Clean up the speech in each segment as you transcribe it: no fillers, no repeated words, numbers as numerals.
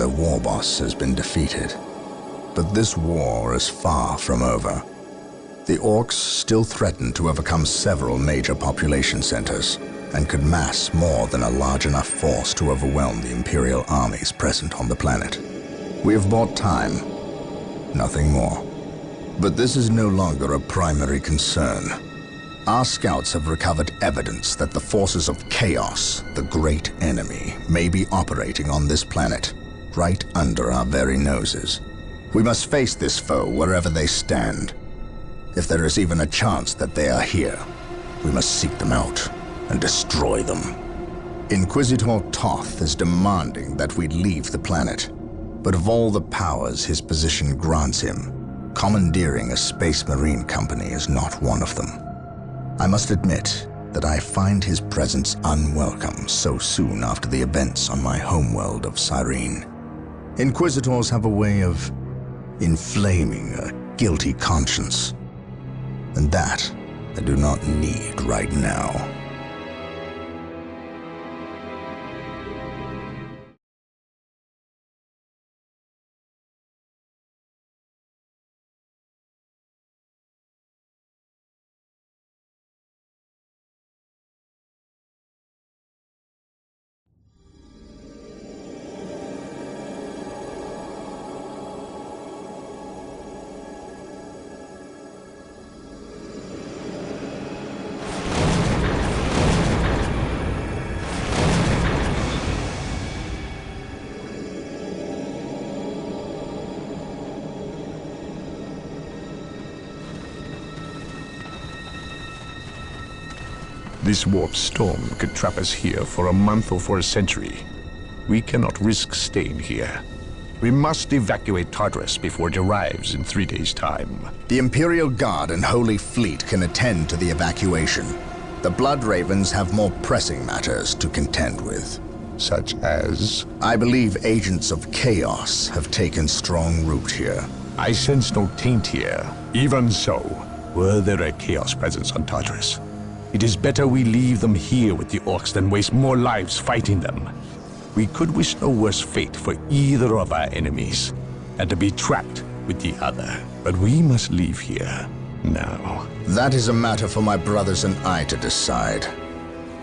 the war boss has been defeated. But this war is far from over. The orcs still threaten to overcome several major population centers and could mass more than a large enough force to overwhelm the Imperial armies present on the planet. We have bought time, nothing more. But this is no longer a primary concern. Our scouts have recovered evidence that the forces of chaos, the great enemy, may be operating on this planet, right under our very noses. We must face this foe wherever they stand. If there is even a chance that they are here, we must seek them out and destroy them. Inquisitor Toth is demanding that we leave the planet, but of all the powers his position grants him, commandeering a space marine company is not one of them. I must admit that I find his presence unwelcome so soon after the events on my homeworld of Cyrene. Inquisitors have a way of inflaming a guilty conscience, and that I do not need right now. This warp storm could trap us here for a month or for a century. We cannot risk staying here. We must evacuate Tartarus before it arrives in 3 days' time. The Imperial Guard and Holy Fleet can attend to the evacuation. The Blood Ravens have more pressing matters to contend with. Such as? I believe agents of chaos have taken strong root here. I sense no taint here. Even so, were there a chaos presence on Tartarus, it is better we leave them here with the orcs than waste more lives fighting them. We could wish no worse fate for either of our enemies, and to be trapped with the other. But we must leave here now. That is a matter for my brothers and I to decide.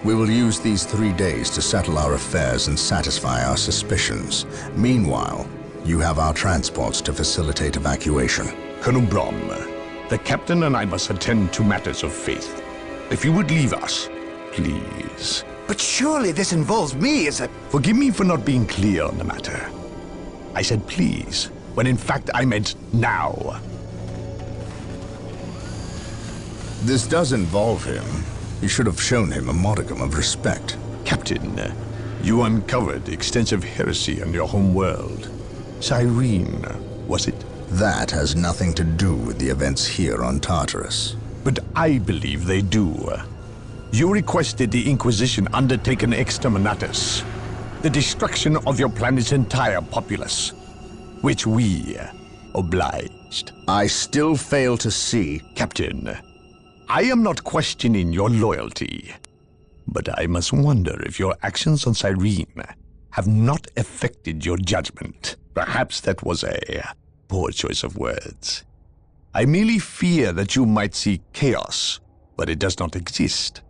We will use these 3 days to settle our affairs and satisfy our suspicions. Meanwhile, you have our transports to facilitate evacuation. Brom, the captain and I must attend to matters of faith. If you would leave us, please. But surely this involves me as a... Forgive me for not being clear on the matter. I said please, when in fact I meant now. This does involve him. You should have shown him a modicum of respect. Captain, you uncovered extensive heresy on your home world. Cyrene, was it? That has nothing to do with the events here on Tartarus. But I believe they do. You requested the Inquisition undertake an exterminatus, the destruction of your planet's entire populace, which we obliged. I still fail to see... Captain, I am not questioning your loyalty, but I must wonder if your actions on Cyrene have not affected your judgment. Perhaps that was a poor choice of words. I merely fear that you might see chaos, but it does not exist.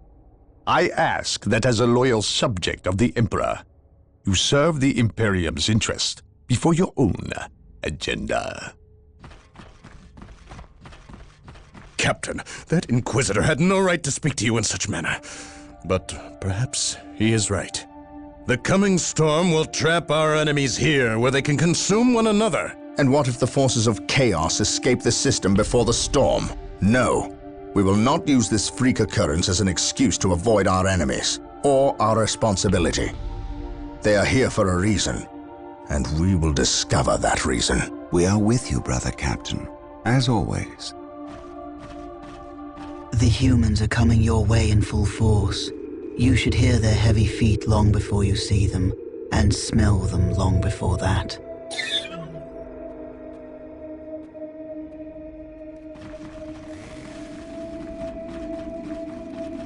I ask that as a loyal subject of the Emperor, you serve the Imperium's interest before your own agenda. Captain, that Inquisitor had no right to speak to you in such manner. But perhaps he is right. The coming storm will trap our enemies here where they can consume one another. And what if the forces of chaos escape the system before the storm? No. We will not use this freak occurrence as an excuse to avoid our enemies, or our responsibility. They are here for a reason, and we will discover that reason. We are with you, brother Captain, as always. The humans are coming your way in full force. You should hear their heavy feet long before you see them, and smell them long before that.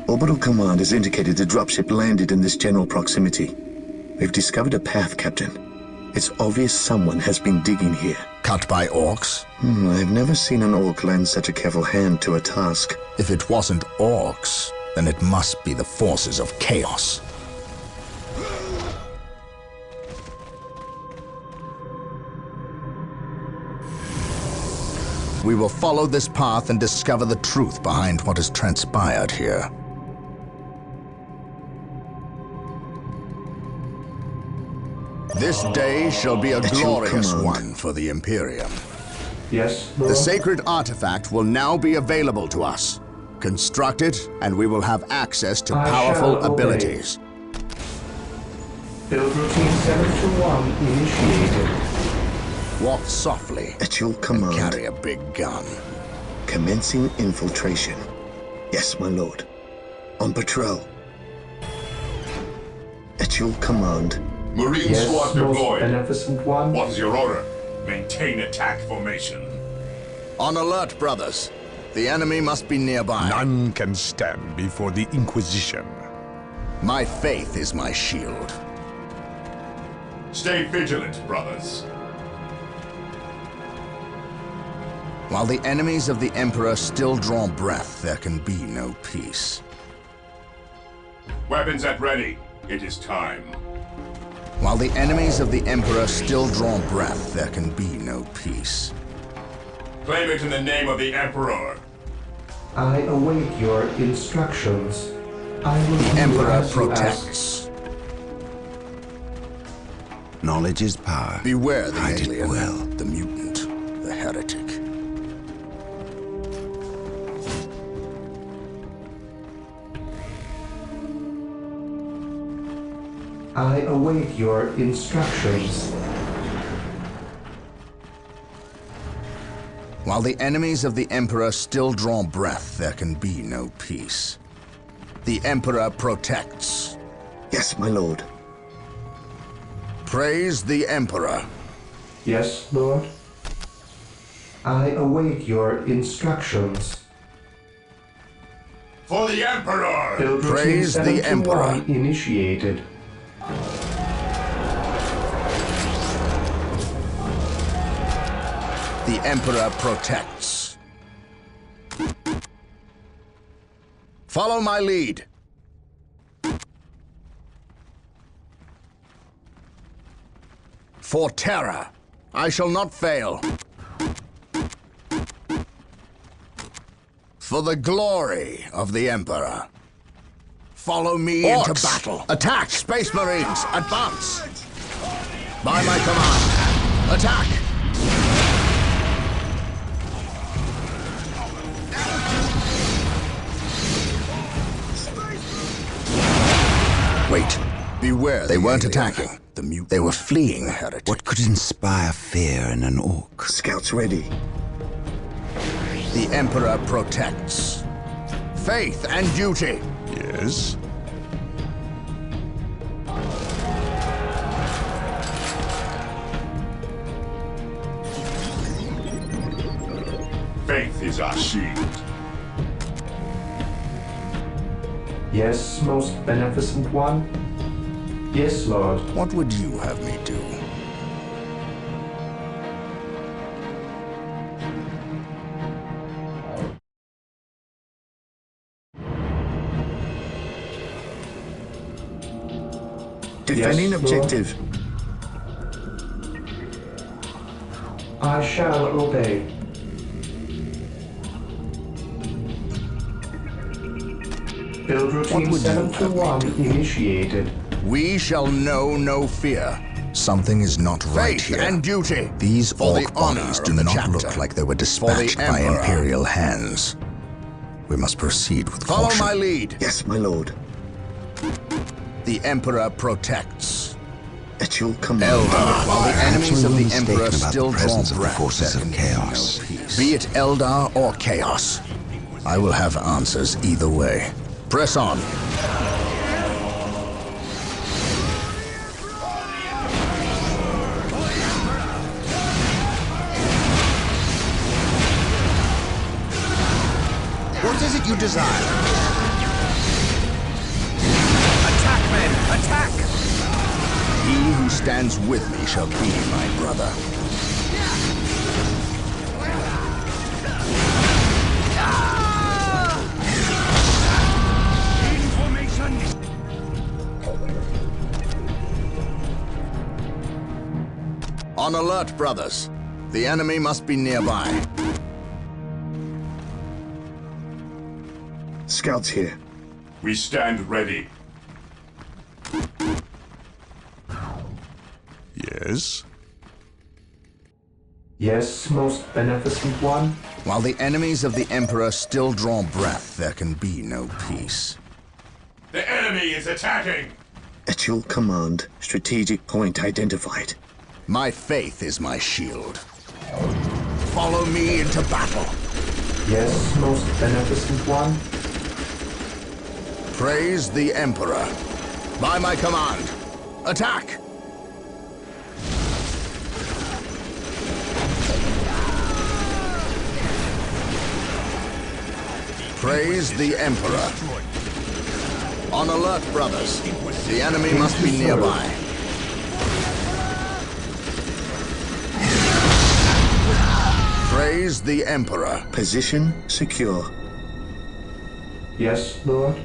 Orbital Command has indicated the dropship landed in this general proximity. We've discovered a path, Captain. It's obvious someone has been digging here. Cut by orcs? I've never seen an orc lend such a careful hand to a task. If it wasn't orcs, then it must be the forces of chaos. We will follow this path and discover the truth behind what has transpired here. This day shall be a glorious one for the Imperium. Yes, Lord. The sacred artifact will now be available to us. Construct it, and we will have access to powerful abilities. Build routine 721 initiated. Walk softly At your and command. carry a big gun. Commencing infiltration. Yes, my lord. On patrol. At your command. Marine Yes, squad most deployed. beneficent one. What is your order? Maintain attack formation. On alert, brothers. The enemy must be nearby. None can stand before the Inquisition. My faith is my shield. Stay vigilant, brothers. While the enemies of the Emperor still draw breath, there can be no peace. Weapons at ready. It is time. While the enemies of the Emperor still draw breath, there can be no peace. Claim it in the name of the Emperor. I await your instructions. I will do Emperor as you ask. protects. Knowledge is power. Beware the Hide it alien, well. the mutant, the heretic. I await your instructions. While the enemies of the Emperor still draw breath, there can be no peace. The Emperor protects. Yes, my lord. Praise the Emperor. Yes, Lord. I await your instructions. For the Emperor! Build routine Praise the 721 Emperor. initiated. The Emperor protects. Follow my lead. For terror, I shall not fail. For the glory of the Emperor. Follow me into battle. Attack! Space Marines, advance! By my command, attack! Wait. Beware, they weren't attacking. They were fleeing. What could inspire fear in an orc? Scouts ready. The Emperor protects. Faith and duty. Yes? Faith is our shield. Yes, most beneficent one. Yes, Lord. What would you have me do? Defending Yes, objective. I shall obey. Build routine would you have me 721 do? initiated. We shall know no fear. Something is not right here. Faith and duty. These orc bodies do not look like they were dispatched by Imperial hands. We must proceed with caution. Follow my lead. Yes, my lord. The Emperor protects. At your command. Eldar, while the enemies of the mistaken Emperor about still the draw presence of the breath, forces there of can be chaos. no peace. Be it Eldar or chaos, I will have answers either way. Press on. What is it you desire? Attack, men! Attack! He who stands with me shall be my brother. On alert, brothers. The enemy must be nearby. Scouts here. We stand ready. Yes? Yes, most beneficent one. While the enemies of the Emperor still draw breath, there can be no peace. The enemy is attacking! At your command, strategic point identified. My faith is my shield. Follow me into battle. Yes, most beneficent one. Praise the Emperor. By my command, attack! Praise the Emperor. On alert, brothers. The enemy must be nearby. Praise the Emperor. Position secure. Yes, Lord.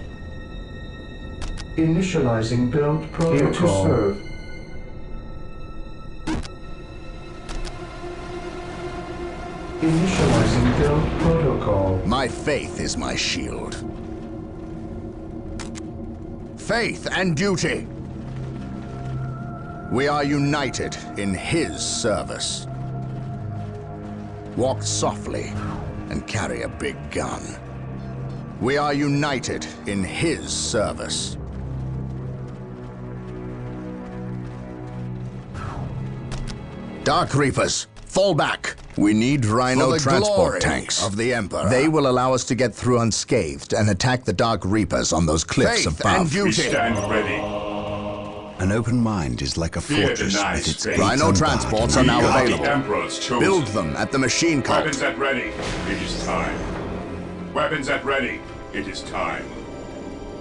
Initializing build protocol. Here to serve. Initializing build protocol. My faith is my shield. Faith and duty. We are united in his service. Walk softly and carry a big gun. We are united in his service. Dark Reapers, fall back. We need Rhino transport tanks of the Emperor. They will allow us to get through unscathed and attack the Dark Reapers on those cliffs above. And duty. We stand ready. An open mind is like a fortress with its gates Rhino unbarred. transports are now available. The Emperor's chosen. Build them at the machine cult. Weapons at ready. It is time. Weapons at ready. It is time.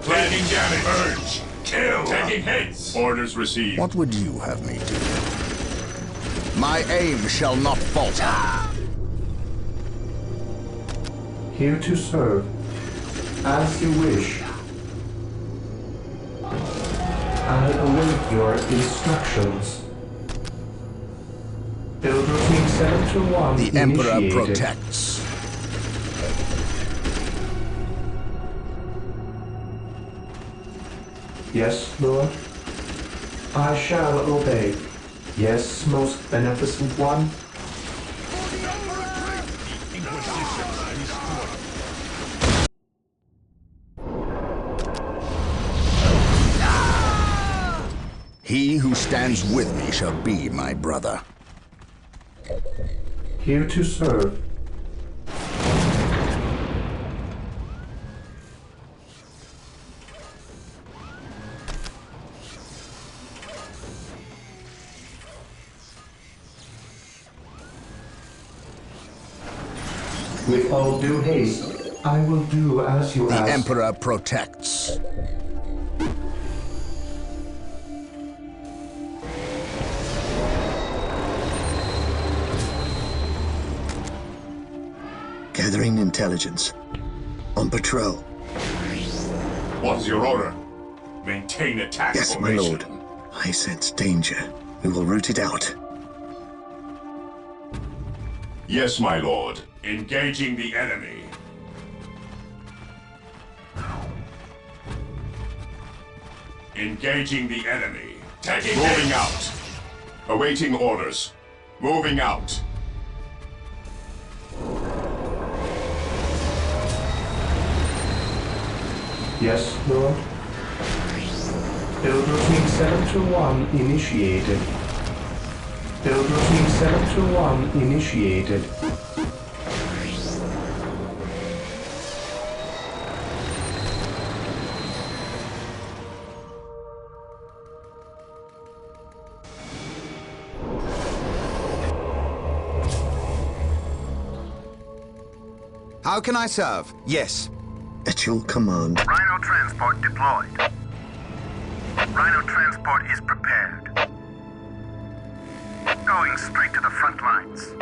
Planning damage. Urge. Kill. Taking hits. Orders received. What would you have me do? My aim shall not falter. Here to serve. As you wish. I await your instructions. Build routine 7-1 The Emperor initiated. protects. Yes, Lord. I shall obey. Yes, most beneficent one. He who stands with me shall be my brother. Here to serve. With all due haste, I will do as you The ask. Emperor protects. Gathering intelligence. On patrol. What's your order? Maintain attack Yes, my formation. lord. I sense danger. We will root it out. Yes, my lord. Engaging the enemy. Engaging the enemy. Taking Moving out. Awaiting orders. Moving out. Yes, Lord. Build routine 7-1 initiated. Build routine 7-1 initiated. How can I serve? Yes. At your command. Rhino transport deployed. Rhino transport is prepared. going straight to the front lines.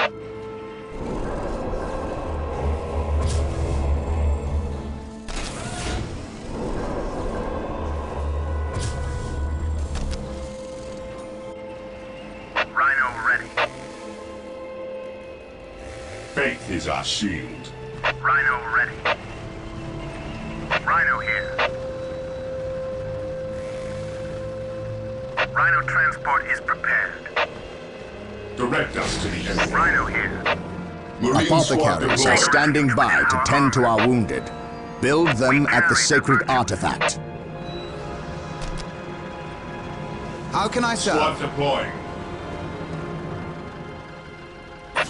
Rhino ready. Faith is our shield. Rhino ready. Rhino here. Rhino transport is prepared. Direct us to the enemy. Rhino here. Marine squad Apothecaries are deployed. standing by to tend to our wounded. Build them at the sacred artifact. How can I serve? Squad deploying.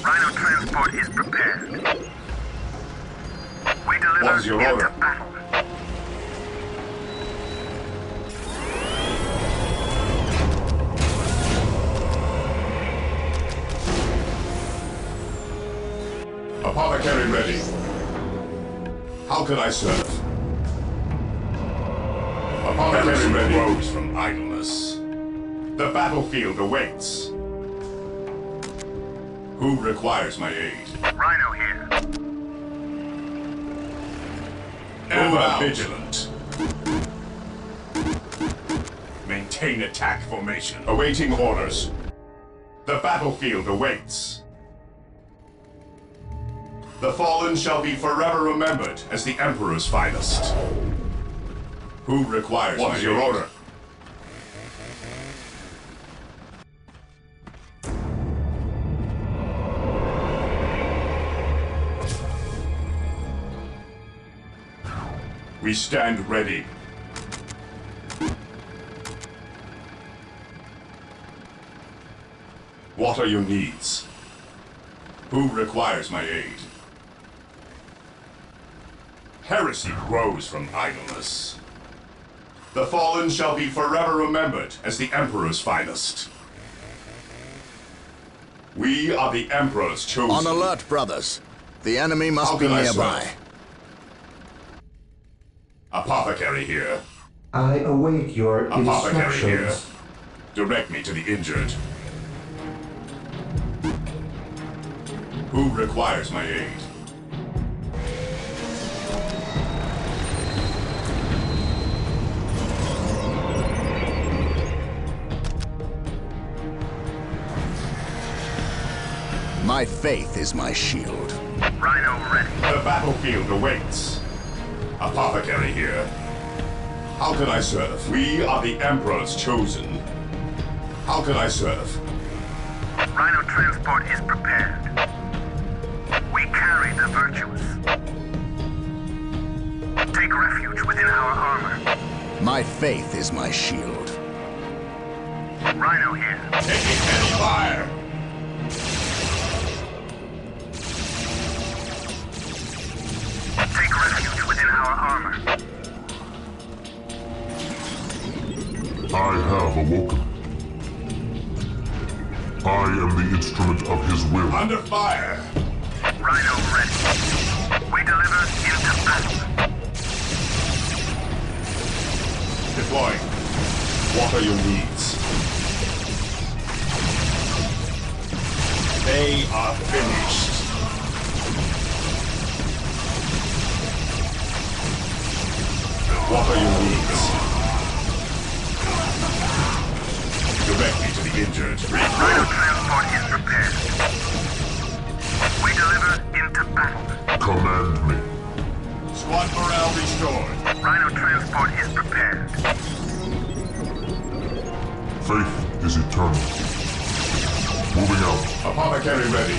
Rhino transport is prepared. We deliver What is your into order? battle. Apothecary ready. How can I serve? Apothecary ready. Rose from idleness. The battlefield awaits. Who requires my aid? Rhino here. Ever vigilant. Maintain attack formation. Awaiting orders. The battlefield awaits. The fallen shall be forever remembered as the Emperor's finest. Who requires my aid? What's your order? We stand ready. What are your needs? Who requires my aid? Heresy grows from idleness. The fallen shall be forever remembered as the Emperor's finest. We are the Emperor's chosen. On alert, brothers. The enemy must How be can I nearby. serve? Apothecary here. I await your Apothecary here. instructions. Direct me to the injured. Who requires my aid? My faith is my shield. Rhino ready. The battlefield awaits. Apothecary here. How can I serve? We are the Emperor's chosen. How can I serve? Rhino transport is prepared. We carry the virtuous. Take refuge within our armor. My faith is my shield. Rhino here. Taking heavy fire! Take refuge within our armor. I have awoken. I am the instrument of his will. Under fire! Rhino ready. We deliver into battle. Deploying. What are your needs? They are finished. What are your needs? Direct me to the injured. Rhino transport is prepared. We deliver into battle. Command me. Squad morale restored. Rhino transport is prepared. Faith is eternal. Moving out. Apothecary ready.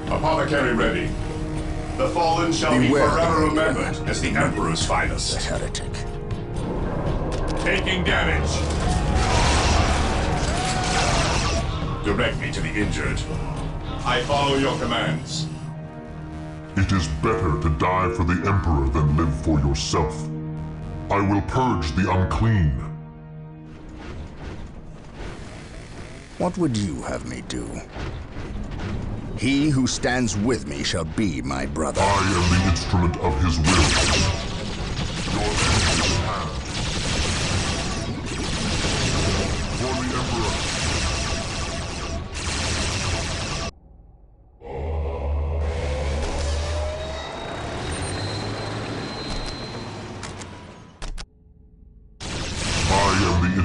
Apothecary ready. The fallen shall Beware be forever the remembered as the Emperor's The finest. heretic. Taking damage. Direct me to the injured. I follow your commands. It is better to die for the Emperor than live for yourself. I will purge the unclean. What would you have me do? He who stands with me shall be my brother. I am the instrument of his will. Your end is at hand.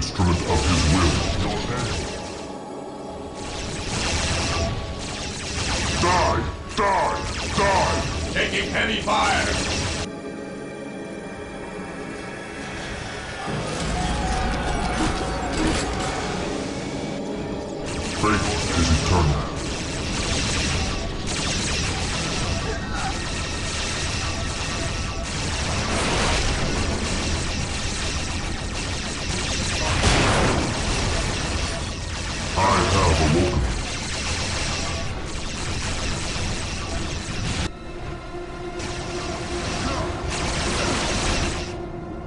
instrument of his will. Die! Die! Die! Taking heavy fire! Fate is eternal. I have awoken.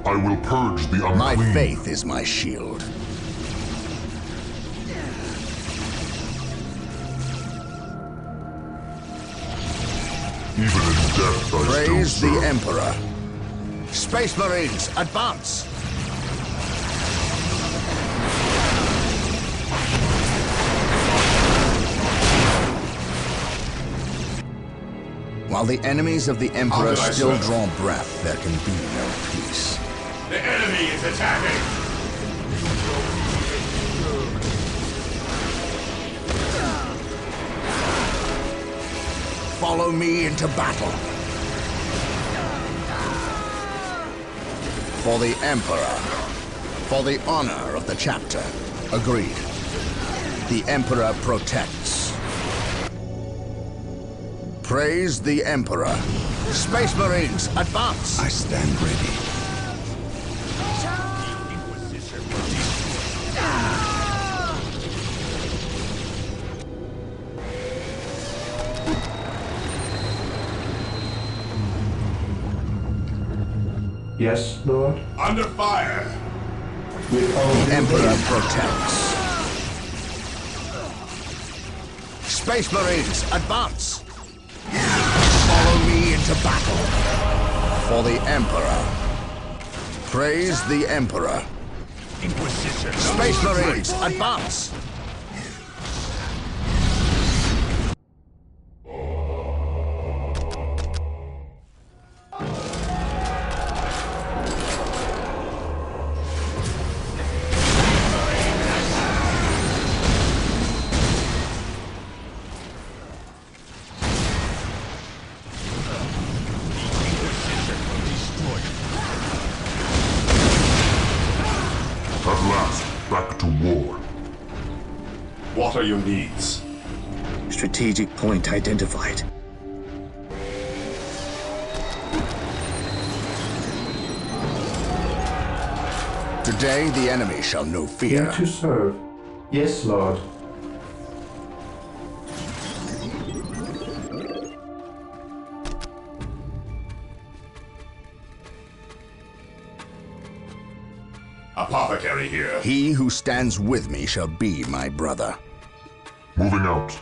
I will purge the unclean. My faith is my shield. Even in death, I Praise still the serve. Emperor. Space Marines, advance! While the enemies of the Emperor How did I still serve? draw breath, there can be no peace. The enemy is attacking! Follow me into battle. For the Emperor. For the honor of the chapter. Agreed. The Emperor protects. Praise the Emperor. Space Marines, advance! I stand ready. Yes, Lord? Under fire! With all The Emperor diligence. protects. Space Marines, advance! Follow me into battle. For the Emperor. Praise the Emperor. Inquisition! Space Marines, advance! At last, back to war. What are your needs? Strategic point identified. Today the enemy shall know Here fear. to serve. Yes, Lord. Apothecary here. He who stands with me shall be my brother. Moving out.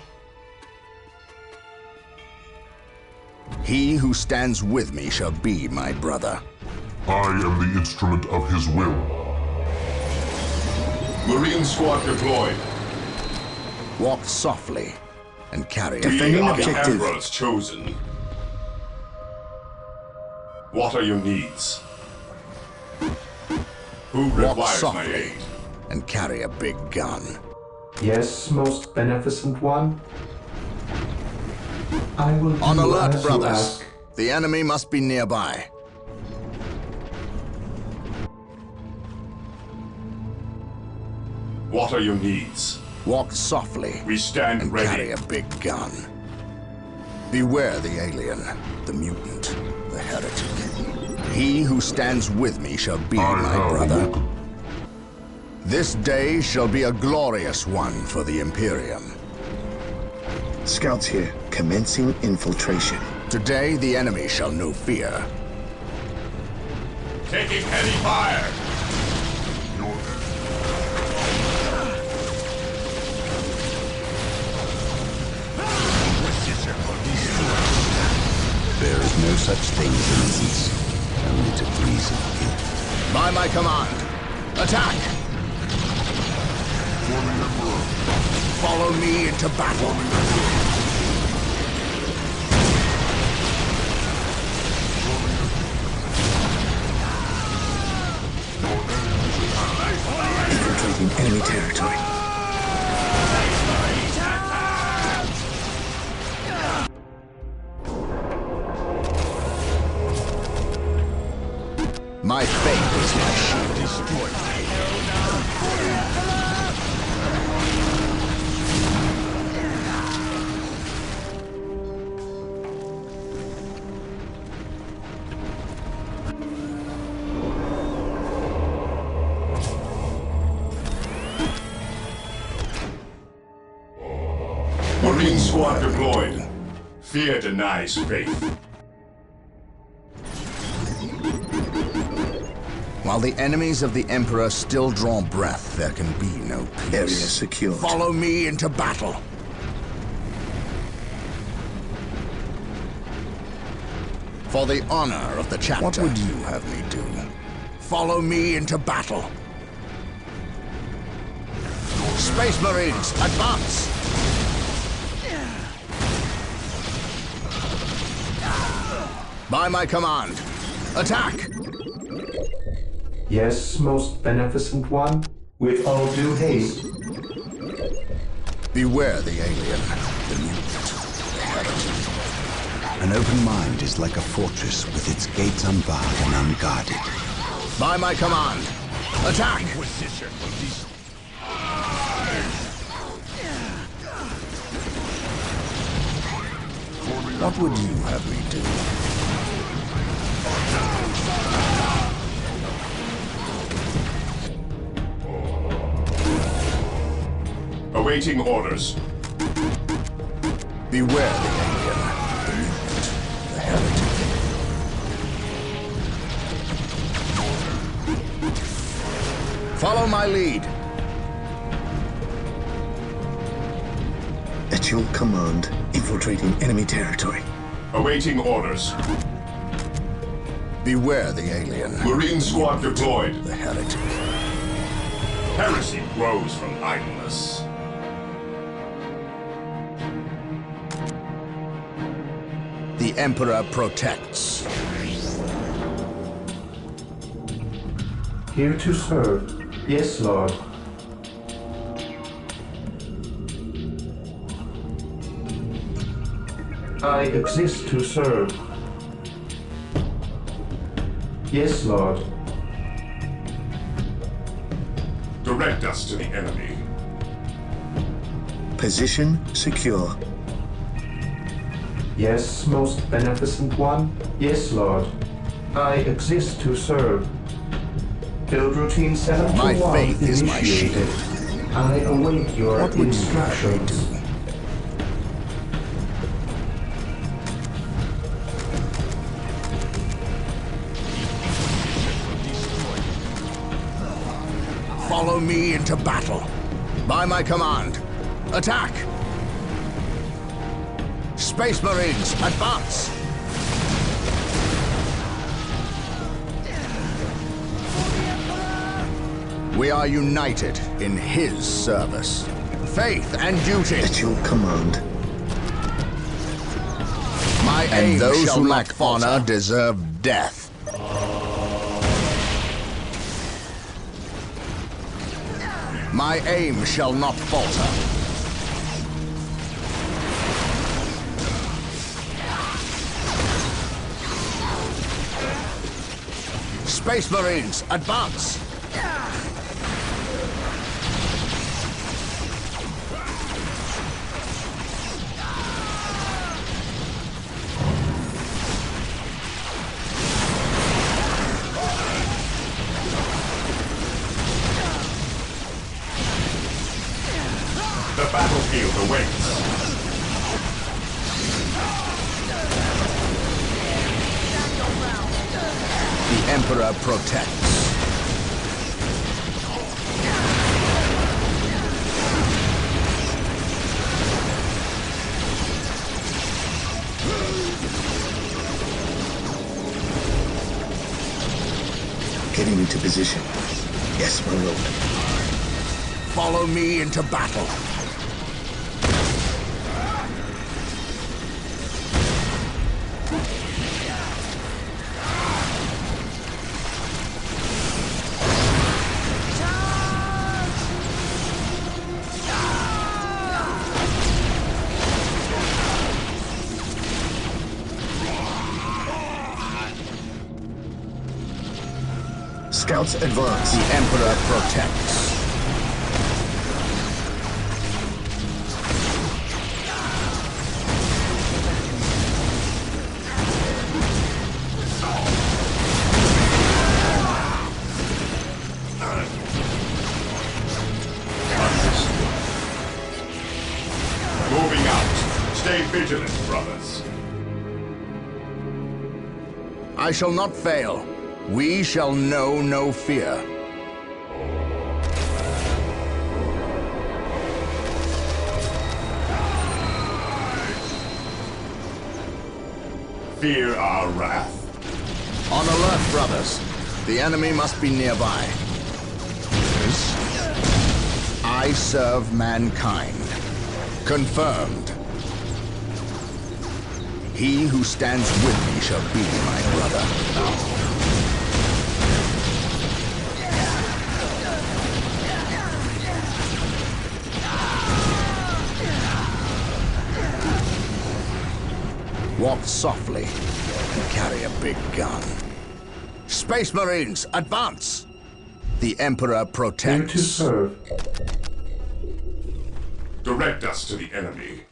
He who stands with me shall be my brother. I am the instrument of his will. Marine squad deployed. Walk softly and carry a Defending We are the objective. Emperor's chosen. What are your needs? Who Walk requires my softly aid? and carry a big gun. Yes, most beneficent one. I will On do alert, as you brothers. ask. The enemy must be nearby. What are your needs? Walk softly We stand and ready. carry a big gun. Beware the alien, the mutant, the heretic. He who stands with me shall be I my have brother. awoken. This day shall be a glorious one for the Imperium. Scouts here, commencing infiltration. Today the enemy shall know fear. Taking heavy fire. There is no such thing as innocence, only degrees of guilt. By my command, attack! Follow me into battle. infiltrating enemy territory. My fate is my shield. Destroy Marine squad deployed. Fear denies faith. While the enemies of the Emperor still draw breath, there can be no peace. Area secured. Follow me into battle. For the honor of the chapter. What would you have me do? Follow me into battle. Space Marines, advance! By my command, attack! Yes, most beneficent one, with all due haste. Beware the alien, the mutant, the heretic. An open mind is like a fortress with its gates unbarred and unguarded. By my command, attack! What would you have me do? Awaiting orders. Beware the alien, the mutant, the heretic. Follow my lead. At your command, infiltrating enemy territory. Awaiting orders. Beware the alien. Marine squad deployed. The heretic. Heresy grows from idleness. The Emperor protects. Here to serve. Yes, Lord. I exist to serve. Yes, Lord. Direct us to the enemy. Position secure. Yes, most beneficent one. Yes, Lord. I exist to serve. Build routine 7 to 1 My faith is my initiated. shield. I await your What would you instructions. do? Follow me into battle. By my command, attack! Space Marines, advance! We are united in his service. Faith and duty. At your command. My aim those who lack honor deserve death. My aim shall not falter. Space Marines, advance! The battlefield awaits. The Emperor protects. Getting into position. Yes, my lord. Follow me into battle. Scouts advance. The Emperor protects. Moving out. Stay vigilant, brothers. I shall not fail. We shall know no fear. Fear our wrath. On alert, brothers. The enemy must be nearby. I serve mankind. Confirmed. He who stands with me shall be my brother. Walk softly and carry a big gun. Space Marines, advance! The Emperor Here to protects. serve. Direct us to the enemy.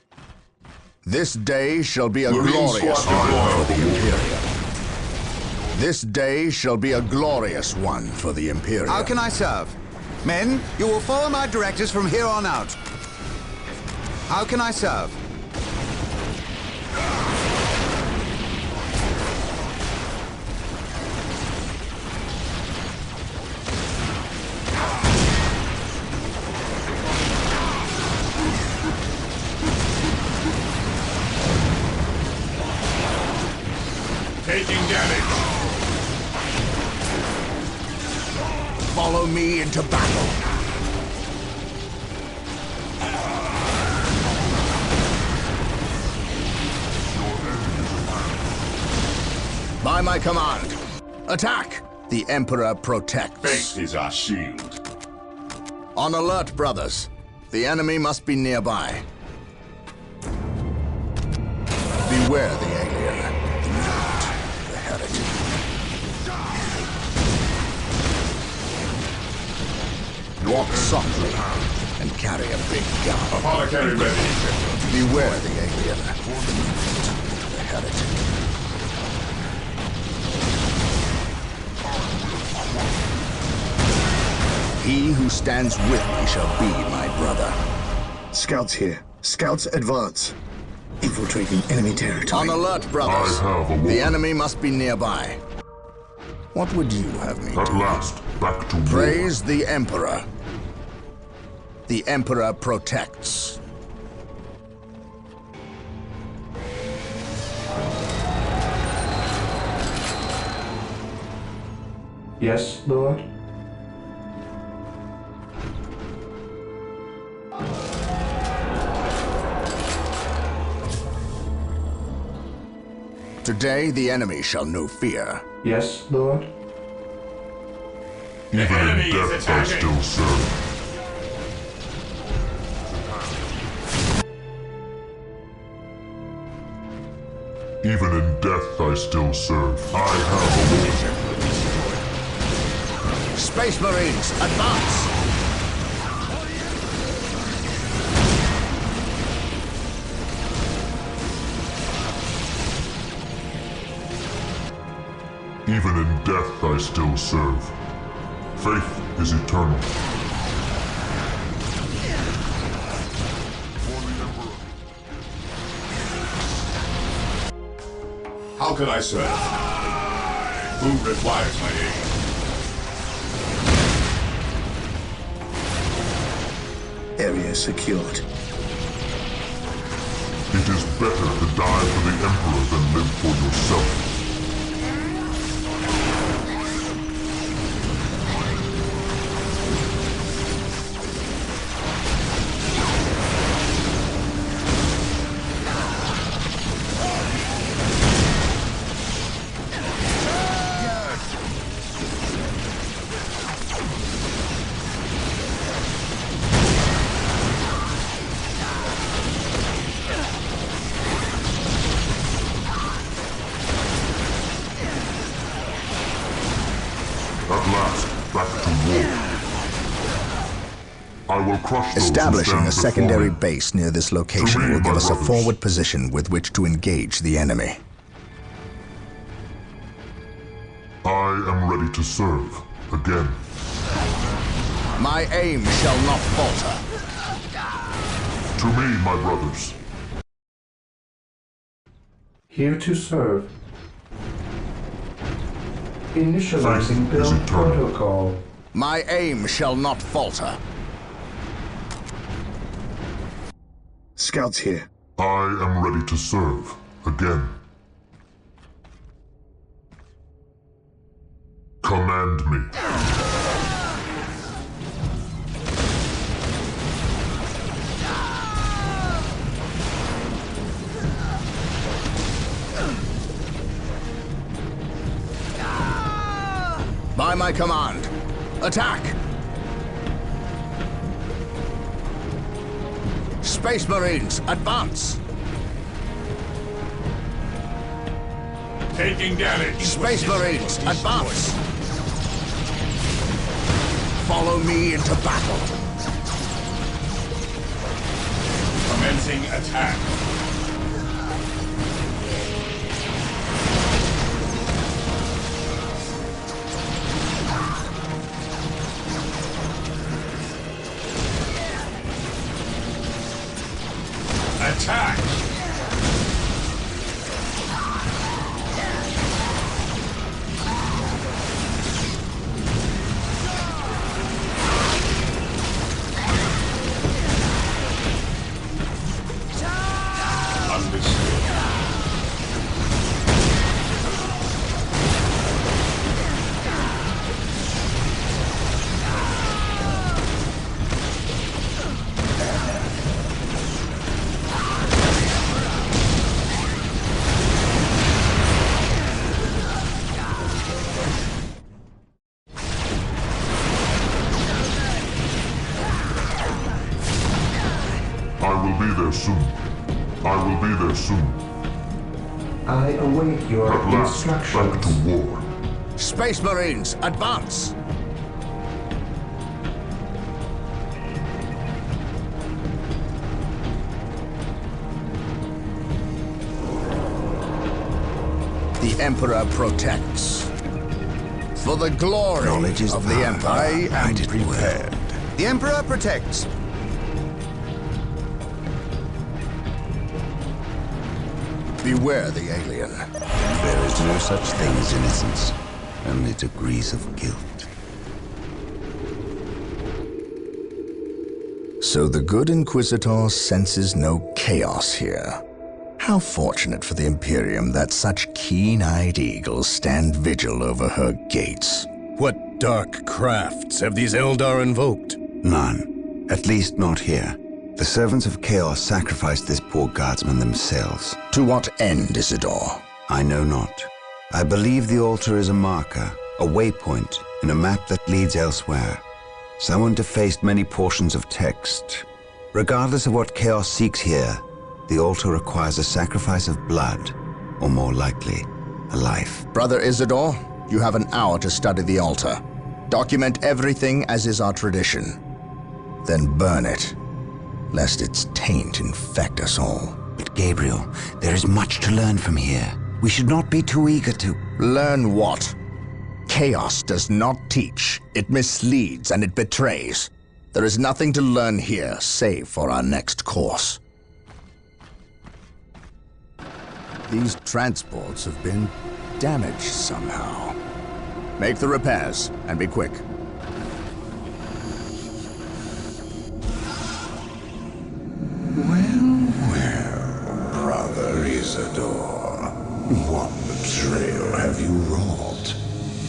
This day shall be a Marine glorious squad one for deployed. the Imperium. This day shall be a glorious one for the Imperium. How can I serve? Men, you will follow my directives from here on out. How can I serve? Taking damage. Follow me into battle. By my command, attack! The Emperor protects. Faith is our shield. On alert, brothers. The enemy must be nearby. Beware the alien, the mutant, the heretic. Walk softly and carry a big gun. Apothecary ready. Beware the alien, the mutant, the heretic. He who stands with me shall be my brother. Scouts here. Scouts advance. Infiltrating enemy territory. On alert, brothers. I have a The warrant. enemy must be nearby. What would you have me At do? last, back to war. Praise the Emperor. The Emperor protects. Yes, Lord? Today the enemy shall know fear. Yes, Lord? Even enemy in is death I attacking. still serve. Even in death I still serve. I have a warrant. Space Marines, advance! Even in death I still serve. Faith is eternal. How can I serve? Who requires my aid? Area secured. It is better to die for the Emperor than live for yourself. I will crush those who Establishing stand a secondary before me. base near this location will give us a forward position with which to engage the enemy. I am ready to serve again. My aim shall not falter. To me, my brothers. Here to serve. Initializing Faith is build eternal. protocol. My aim shall not falter. Scouts here. I am ready to serve again. Command me. By my command, attack! Space Marines, advance! Taking damage. Space Marines, advance! Follow me into battle. Commencing attack. Attack! Understood. I will be there soon. I will be there soon. I await your At last, back instructions. to war. Space Marines, advance! The Emperor protects. For the glory Knowledge is of the power. Emperor. I am Write it well. prepared. The Emperor protects. Beware the alien. There is no such thing as innocence, only degrees of guilt. So the good Inquisitor senses no chaos here. How fortunate for the Imperium that such keen-eyed eagles stand vigil over her gates. What dark crafts have these Eldar invoked? None. At least not here. The servants of chaos sacrificed this poor guardsman themselves. To what end, Isidore? I know not. I believe the altar is a marker, a waypoint in a map that leads elsewhere. Someone defaced many portions of text. Regardless of what chaos seeks here, the altar requires a sacrifice of blood, or more likely, a life. Brother Isidore, you have an hour to study the altar. Document everything as is our tradition. Then burn it, lest its taint infect us all. But Gabriel, there is much to learn from here. We should not be too eager to... Learn what? Chaos does not teach. It misleads and it betrays. There is nothing to learn here, save for our next course. These transports have been damaged somehow. Make the repairs, and be quick. Well, Brother Isidore, what betrayal have you wrought?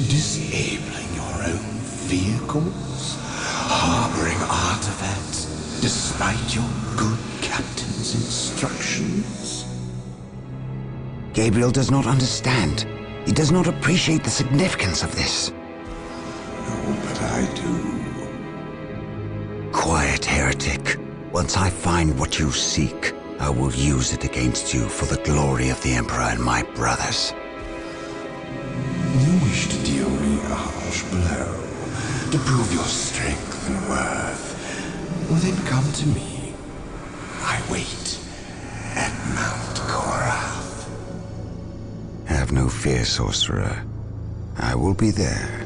Disabling your own vehicles? Harboring artifacts despite your good captain's instructions? Gabriel does not understand. He does not appreciate the significance of this. No, but I do. Quiet, heretic. Once I find what you seek, I will use it against you for the glory of the Emperor and my brothers. You wish to deal me a harsh blow, to prove your strength and worth. Then come to me. I wait at Mount Korath. Have no fear, sorcerer. I will be there.